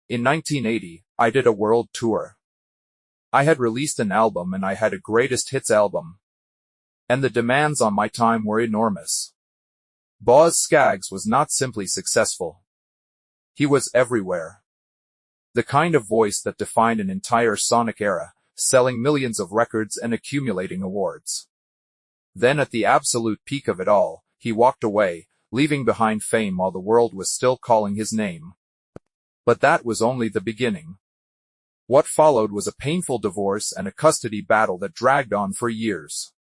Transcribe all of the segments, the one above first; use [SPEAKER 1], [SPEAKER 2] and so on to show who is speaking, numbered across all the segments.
[SPEAKER 1] In 1980, I did a world tour. I had released an album and I had a greatest hits album. And the demands on my time were enormous. Boz Scaggs was not simply successful. He was everywhere. The kind of voice that defined an entire sonic era, selling millions of records and accumulating awards. Then at the absolute peak of it all, he walked away, leaving behind fame while the world was still calling his name. But that was only the beginning. What followed was a painful divorce and a custody battle that dragged on for years.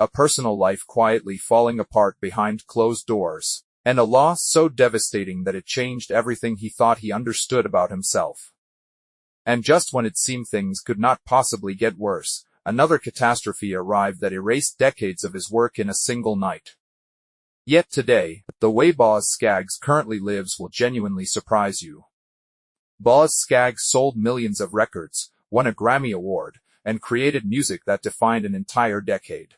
[SPEAKER 1] A personal life quietly falling apart behind closed doors, and a loss so devastating that it changed everything he thought he understood about himself. And just when it seemed things could not possibly get worse, another catastrophe arrived that erased decades of his work in a single night. Yet today, the way Boz Scaggs currently lives will genuinely surprise you. Boz Scaggs sold millions of records, won a Grammy Award, and created music that defined an entire decade.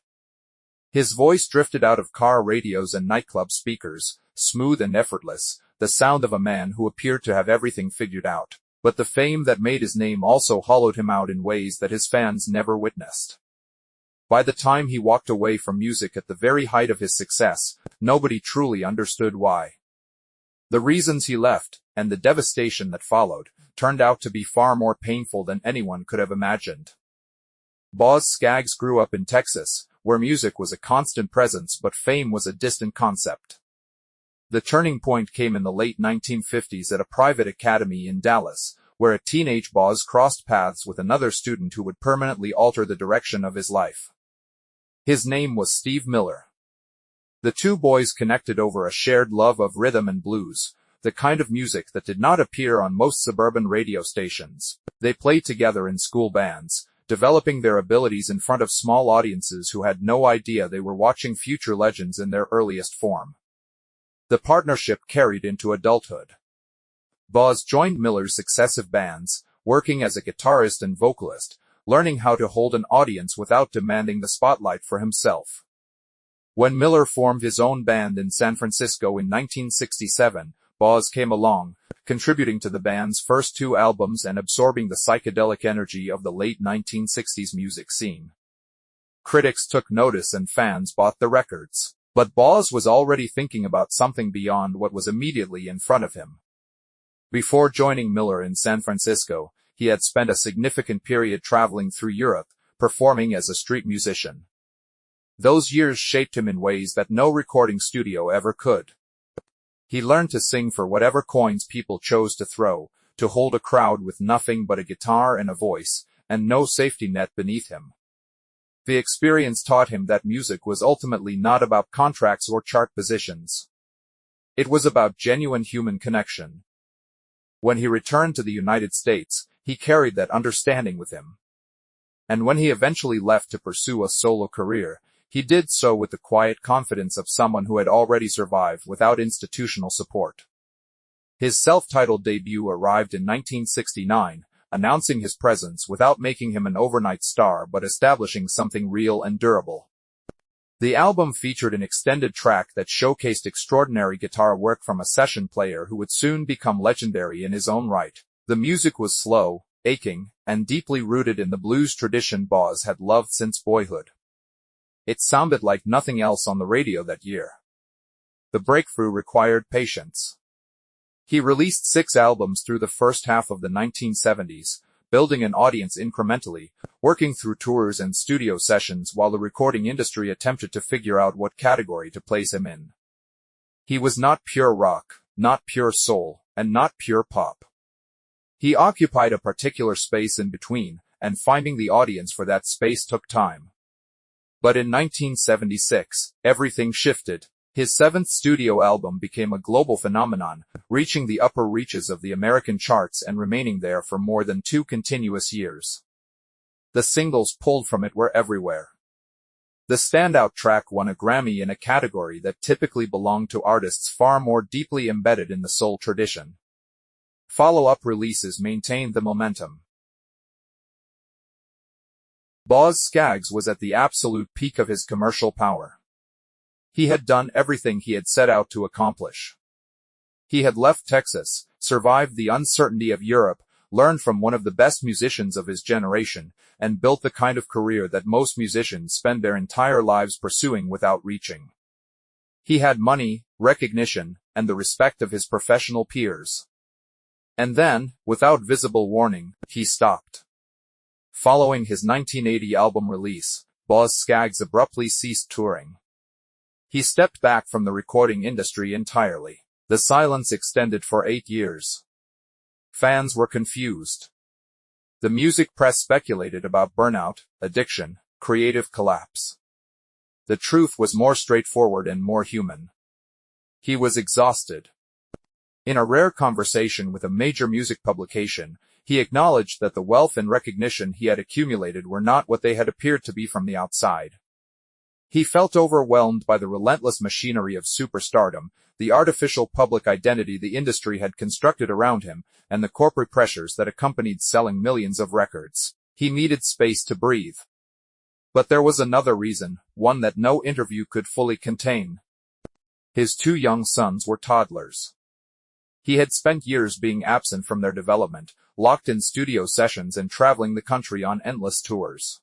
[SPEAKER 1] His voice drifted out of car radios and nightclub speakers, smooth and effortless, the sound of a man who appeared to have everything figured out. But the fame that made his name also hollowed him out in ways that his fans never witnessed. By the time he walked away from music at the very height of his success, nobody truly understood why. The reasons he left, and the devastation that followed, turned out to be far more painful than anyone could have imagined. Boz Scaggs grew up in Texas, where music was a constant presence but fame was a distant concept. The turning point came in the late 1950s at a private academy in Dallas, where a teenage Boz crossed paths with another student who would permanently alter the direction of his life. His name was Steve Miller. The two boys connected over a shared love of rhythm and blues, the kind of music that did not appear on most suburban radio stations. They played together in school bands, developing their abilities in front of small audiences who had no idea they were watching future legends in their earliest form. The partnership carried into adulthood. Boz joined Miller's successive bands, working as a guitarist and vocalist, learning how to hold an audience without demanding the spotlight for himself. When Miller formed his own band in San Francisco in 1967, Boz came along, contributing to the band's first two albums and absorbing the psychedelic energy of the late 1960s music scene. Critics took notice and fans bought the records. But Boz was already thinking about something beyond what was immediately in front of him. Before joining Miller in San Francisco, he had spent a significant period traveling through Europe, performing as a street musician. Those years shaped him in ways that no recording studio ever could. He learned to sing for whatever coins people chose to throw, to hold a crowd with nothing but a guitar and a voice, and no safety net beneath him. The experience taught him that music was ultimately not about contracts or chart positions. It was about genuine human connection. When he returned to the United States, he carried that understanding with him. And when he eventually left to pursue a solo career, he did so with the quiet confidence of someone who had already survived without institutional support. His self-titled debut arrived in 1969, announcing his presence without making him an overnight star but establishing something real and durable. The album featured an extended track that showcased extraordinary guitar work from a session player who would soon become legendary in his own right. The music was slow, aching, and deeply rooted in the blues tradition Boz had loved since boyhood. It sounded like nothing else on the radio that year. The breakthrough required patience. He released 6 albums through the first half of the 1970s, building an audience incrementally, working through tours and studio sessions while the recording industry attempted to figure out what category to place him in. He was not pure rock, not pure soul, and not pure pop. He occupied a particular space in between, and finding the audience for that space took time. But in 1976, everything shifted. His 7th studio album became a global phenomenon, reaching the upper reaches of the American charts and remaining there for more than 2 continuous years. The singles pulled from it were everywhere. The standout track won a Grammy in a category that typically belonged to artists far more deeply embedded in the soul tradition. Follow-up releases maintained the momentum. Boz Scaggs was at the absolute peak of his commercial power. He had done everything he had set out to accomplish. He had left Texas, survived the uncertainty of Europe, learned from one of the best musicians of his generation, and built the kind of career that most musicians spend their entire lives pursuing without reaching. He had money, recognition, and the respect of his professional peers. And then, without visible warning, he stopped. Following his 1980 album release, Boz Scaggs abruptly ceased touring. He stepped back from the recording industry entirely. The silence extended for 8 years. Fans were confused. The music press speculated about burnout, addiction, creative collapse. The truth was more straightforward and more human. He was exhausted. In a rare conversation with a major music publication, he acknowledged that the wealth and recognition he had accumulated were not what they had appeared to be from the outside. He felt overwhelmed by the relentless machinery of superstardom, the artificial public identity the industry had constructed around him, and the corporate pressures that accompanied selling millions of records. He needed space to breathe. But there was another reason, one that no interview could fully contain. His 2 young sons were toddlers. He had spent years being absent from their development, locked in studio sessions and traveling the country on endless tours.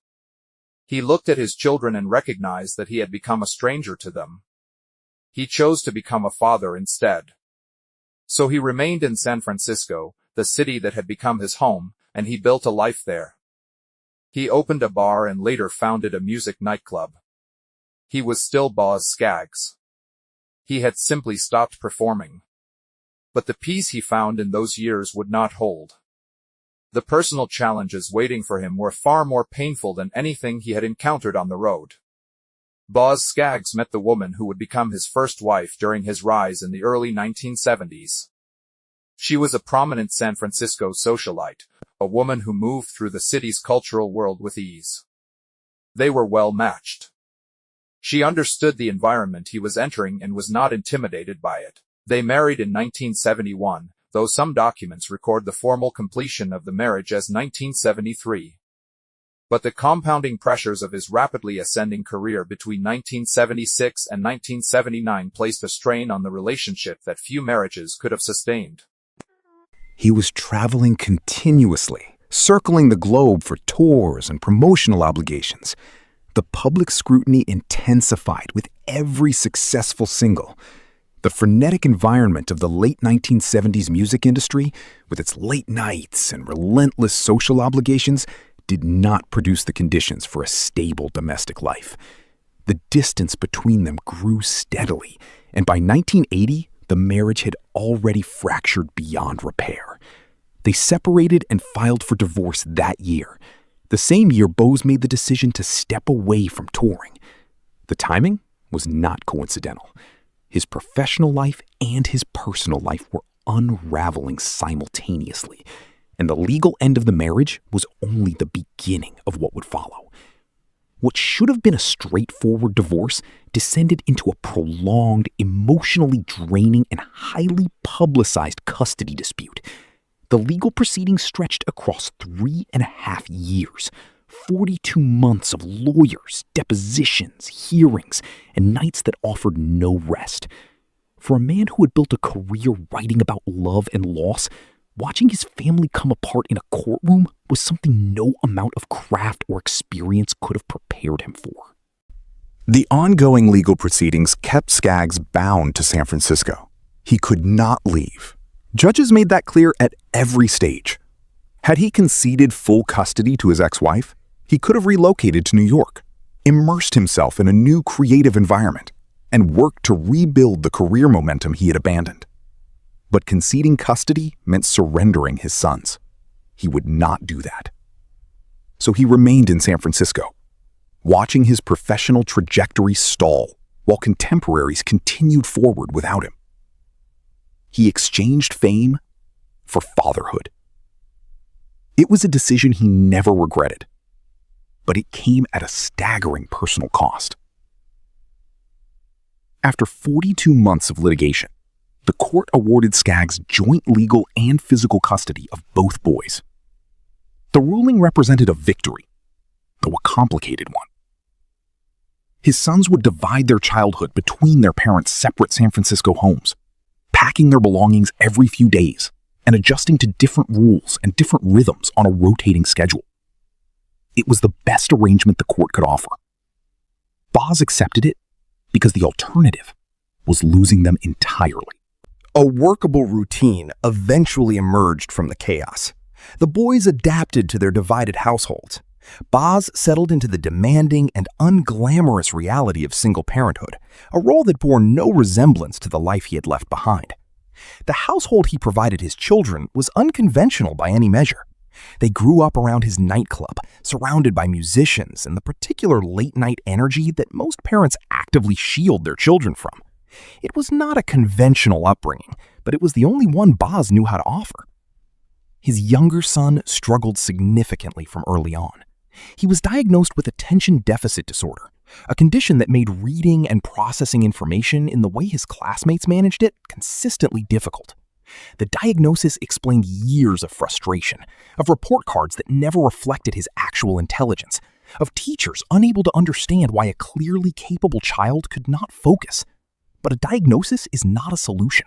[SPEAKER 1] He looked at his children and recognized that he had become a stranger to them. He chose to become a father instead. So he remained in San Francisco, the city that had become his home, and he built a life there. He opened a bar and later founded a music nightclub. He was still Boz Scaggs. He had simply stopped performing. But the peace he found in those years would not hold. The personal challenges waiting for him were far more painful than anything he had encountered on the road. Boz Scaggs met the woman who would become his first wife during his rise in the early 1970s. She was a prominent San Francisco socialite, a woman who moved through the city's cultural world with ease. They were well matched. She understood the environment he was entering and was not intimidated by it. They married in 1971, though some documents record the formal completion of the marriage as 1973. But the compounding pressures of his rapidly ascending career between 1976 and 1979 placed a strain on the relationship that few marriages could have sustained.
[SPEAKER 2] He was traveling continuously, circling the globe for tours and promotional obligations. The public scrutiny intensified with every successful single. The frenetic environment of the late 1970s music industry, with its late nights and relentless social obligations, did not produce the conditions for a stable domestic life. The distance between them grew steadily, and by 1980, the marriage had already fractured beyond repair. They separated and filed for divorce that year. The same year, Boz made the decision to step away from touring. The timing was not coincidental. His professional life and his personal life were unraveling simultaneously, and the legal end of the marriage was only the beginning of what would follow. What should have been a straightforward divorce descended into a prolonged, emotionally draining, and highly publicized custody dispute. The legal proceedings stretched across 3.5 years, 42 months of lawyers, depositions, hearings, and nights that offered no rest. For a man who had built a career writing about love and loss, watching his family come apart in a courtroom was something no amount of craft or experience could have prepared him for. The ongoing legal proceedings kept Scaggs bound to San Francisco. He could not leave. Judges made that clear at every stage. Had he conceded full custody to his ex-wife, he could have relocated to New York, immersed himself in a new creative environment, and worked to rebuild the career momentum he had abandoned. But conceding custody meant surrendering his sons. He would not do that. So he remained in San Francisco, watching his professional trajectory stall while contemporaries continued forward without him. He exchanged fame for fatherhood. It was a decision he never regretted, but it came at a staggering personal cost. After 42 months of litigation, the court awarded Scaggs joint legal and physical custody of both boys. The ruling represented a victory, though a complicated one. His sons would divide their childhood between their parents' separate San Francisco homes, packing their belongings every few days, and adjusting to different rules and different rhythms on a rotating schedule. It was the best arrangement the court could offer. Boz accepted it because the alternative was losing them entirely.
[SPEAKER 3] A workable routine eventually emerged from the chaos. The boys adapted to their divided households. Boz settled into the demanding and unglamorous reality of single parenthood, a role that bore no resemblance to the life he had left behind. The household he provided his children was unconventional by any measure. They grew up around his nightclub, surrounded by musicians and the particular late-night energy that most parents actively shield their children from. It was not a conventional upbringing, but it was the only one Boz knew how to offer. His younger son struggled significantly from early on. He was diagnosed with attention deficit disorder, a condition that made reading and processing information in the way his classmates managed it consistently difficult. The diagnosis explained years of frustration, of report cards that never reflected his actual intelligence, of teachers unable to understand why a clearly capable child could not focus. But a diagnosis is not a solution.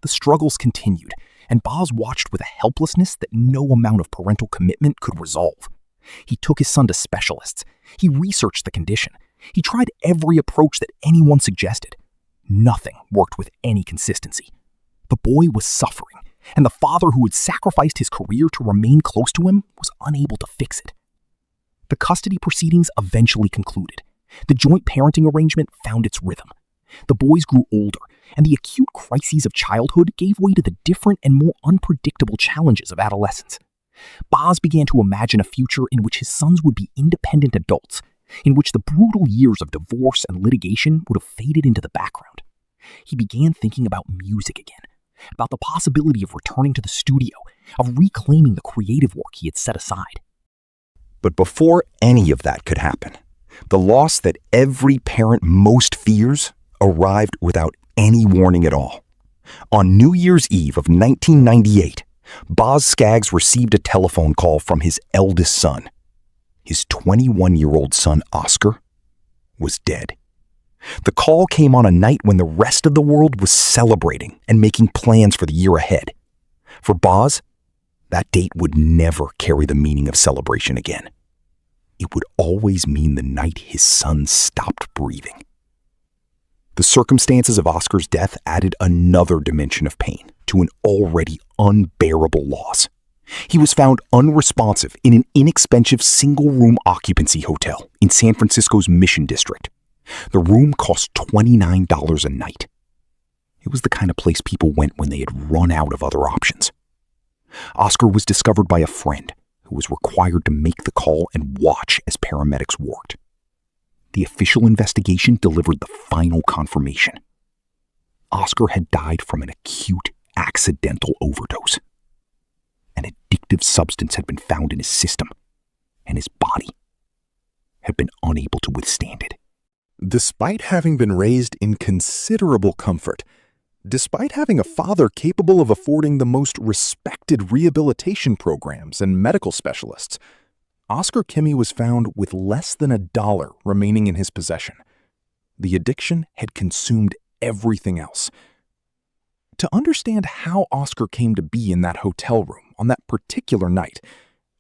[SPEAKER 3] The struggles continued, and Boz watched with a helplessness that no amount of parental commitment could resolve. He took his son to specialists. He researched the condition. He tried every approach that anyone suggested. Nothing worked with any consistency. The boy was suffering, and the father who had sacrificed his career to remain close to him was unable to fix it. The custody proceedings eventually concluded. The joint parenting arrangement found its rhythm. The boys grew older, and the acute crises of childhood gave way to the different and more unpredictable challenges of adolescence. Boz began to imagine a future in which his sons would be independent adults, in which the brutal years of divorce and litigation would have faded into the background. He began thinking about music again, about the possibility of returning to the studio, of reclaiming the creative work he had set aside. But before any of that could happen, the loss that every parent most fears arrived without any warning at all. On New Year's Eve of 1998, Boz Scaggs received a telephone call from his eldest son. His 21-year-old son, Oscar, was dead. The call came on a night when the rest of the world was celebrating and making plans for the year ahead. For Boz, that date would never carry the meaning of celebration again. It would always mean the night his son stopped breathing. The circumstances of Oscar's death added another dimension of pain to an already unbearable loss. He was found unresponsive in an inexpensive single-room occupancy hotel in San Francisco's Mission District. The room cost $29 a night. It was the kind of place people went when they had run out of other options. Oscar was discovered by a friend who was required to make the call and watch as paramedics worked. The official investigation delivered the final confirmation. Oscar had died from an acute accidental overdose. An addictive substance had been found in his system, and his body had been unable to withstand it.
[SPEAKER 4] Despite having been raised in considerable comfort, despite having a father capable of affording the most respected rehabilitation programs and medical specialists, Oscar Kimmy was found with less than $1 remaining in his possession. The addiction had consumed everything else. To understand how Oscar came to be in that hotel room on that particular night,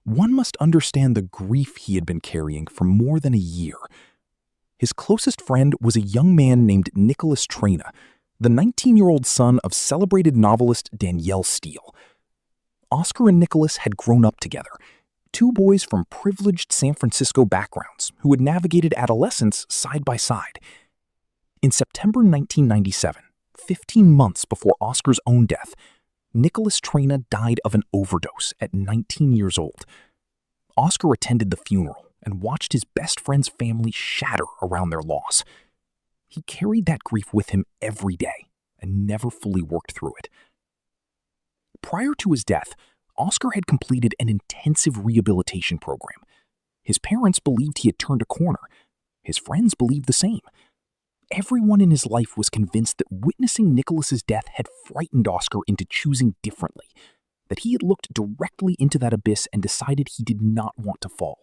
[SPEAKER 4] one must understand the grief he had been carrying for more than a year. His closest friend was a young man named Nicholas Traina, the 19-year-old son of celebrated novelist Danielle Steele. Oscar and Nicholas had grown up together, two boys from privileged San Francisco backgrounds who had navigated adolescence side by side. In September 1997, 15 months before Oscar's own death, Nicholas Traina died of an overdose at 19 years old. Oscar attended the funeral and watched his best friend's family shatter around their loss. He carried that grief with him every day and never fully worked through it. Prior to his death, Oscar had completed an intensive rehabilitation program. His parents believed he had turned a corner. His friends believed the same. Everyone in his life was convinced that witnessing Nicholas's death had frightened Oscar into choosing differently, that he had looked directly into that abyss and decided he did not want to fall.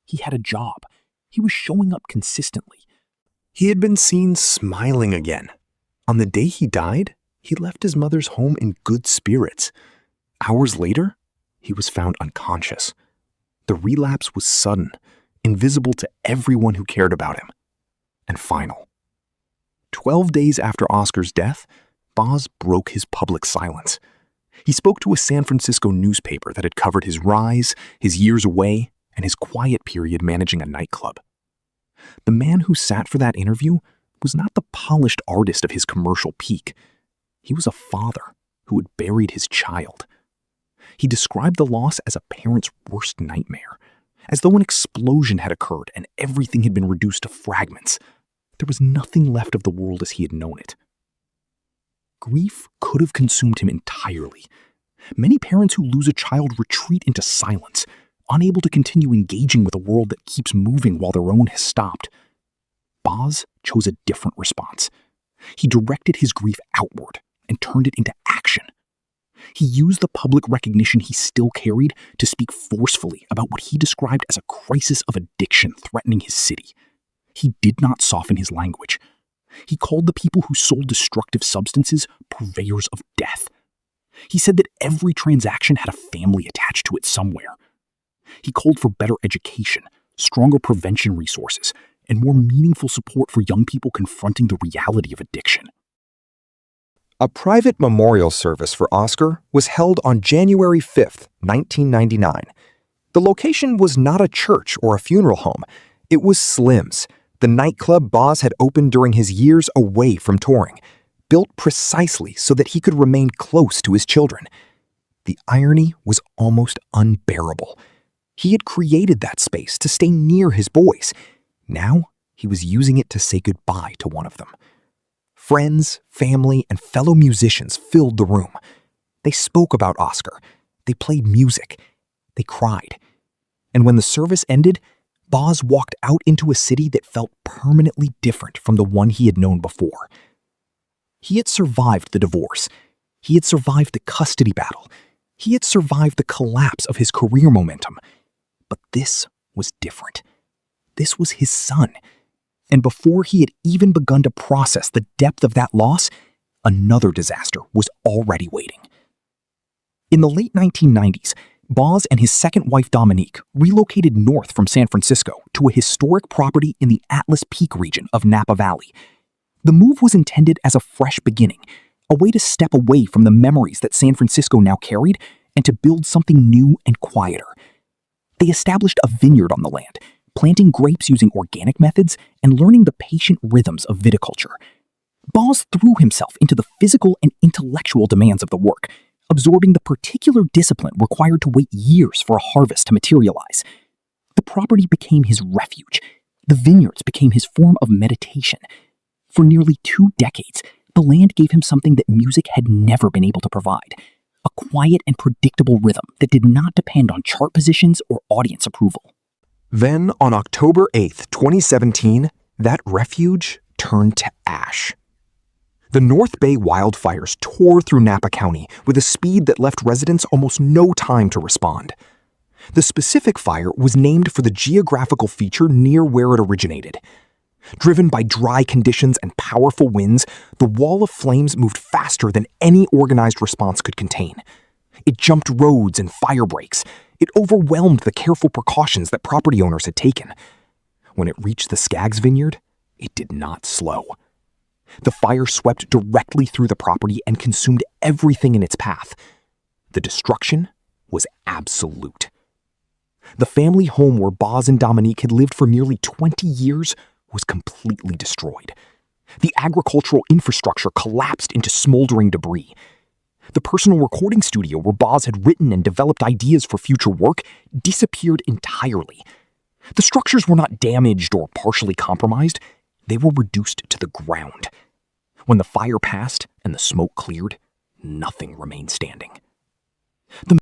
[SPEAKER 4] He had a job. He was showing up consistently.
[SPEAKER 3] He had been seen smiling again. On the day he died, he left his mother's home in good spirits.
[SPEAKER 2] Hours later, he was found unconscious. The relapse was sudden, invisible to everyone who cared about him, and final. 12 days after Oscar's death, Boz broke his public silence. He spoke to a San Francisco newspaper that had covered his rise, his years away, and his quiet period managing a nightclub. The man who sat for that interview was not the polished artist of his commercial peak. He was a father who had buried his child. He described the loss as a parent's worst nightmare, as though an explosion had occurred and everything had been reduced to fragments. There was nothing left of the world as he had known it. Grief could have consumed him entirely. Many parents who lose a child retreat into silence, unable to continue engaging with a world that keeps moving while their own has stopped. Boz chose a different response. He directed his grief outward and turned it into action. He used the public recognition he still carried to speak forcefully about what he described as a crisis of addiction threatening his city. He did not soften his language. He called the people who sold destructive substances purveyors of death. He said that every transaction had a family attached to it somewhere. He called for better education, stronger prevention resources, and more meaningful support for young people confronting the reality of addiction.
[SPEAKER 3] A private memorial service for Oscar was held on January 5th, 1999. The location was not a church or a funeral home. It was Slim's, the nightclub Boz had opened during his years away from touring, built precisely so that he could remain close to his children. The irony was almost unbearable. He had created that space to stay near his boys. Now he was using it to say goodbye to one of them. Friends, family, and fellow musicians filled the room. They spoke about Oscar. They played music. They cried. And when the service ended, Boz walked out into a city that felt permanently different from the one he had known before. He had survived the divorce. He had survived the custody battle. He had survived the collapse of his career momentum. But this was different. This was his son. And before he had even begun to process the depth of that loss, another disaster was already waiting. In the late 1990s, Boz and his second wife Dominique relocated north from San Francisco to a historic property in the Atlas Peak region of Napa Valley. The move was intended as a fresh beginning, a way to step away from the memories that San Francisco now carried and to build something new and quieter. They established a vineyard on the land, planting grapes using organic methods and learning the patient rhythms of viticulture. Boz threw himself into the physical and intellectual demands of the work, absorbing the particular discipline required to wait years for a harvest to materialize. The property became his refuge. The vineyards became his form of meditation. For nearly 2 decades, the land gave him something that music had never been able to provide: a quiet and predictable rhythm that did not depend on chart positions or audience approval. Then, on October 8th, 2017, that refuge turned to ash. The North Bay wildfires tore through Napa County with a speed that left residents almost no time to respond. The specific fire was named for the geographical feature near where it originated. Driven by dry conditions and powerful winds, the wall of flames moved faster than any organized response could contain. It jumped roads and fire breaks. It overwhelmed the careful precautions that property owners had taken. When it reached the Scaggs vineyard, it did not slow. The fire swept directly through the property and consumed everything in its path. The destruction was absolute. The family home where Boz and Dominique had lived for nearly 20 years was completely destroyed. The agricultural infrastructure collapsed into smoldering debris. The personal recording studio where Boz had written and developed ideas for future work disappeared entirely. The structures were not damaged or partially compromised. They were reduced to the ground. When the fire passed and the smoke cleared, nothing remained standing. The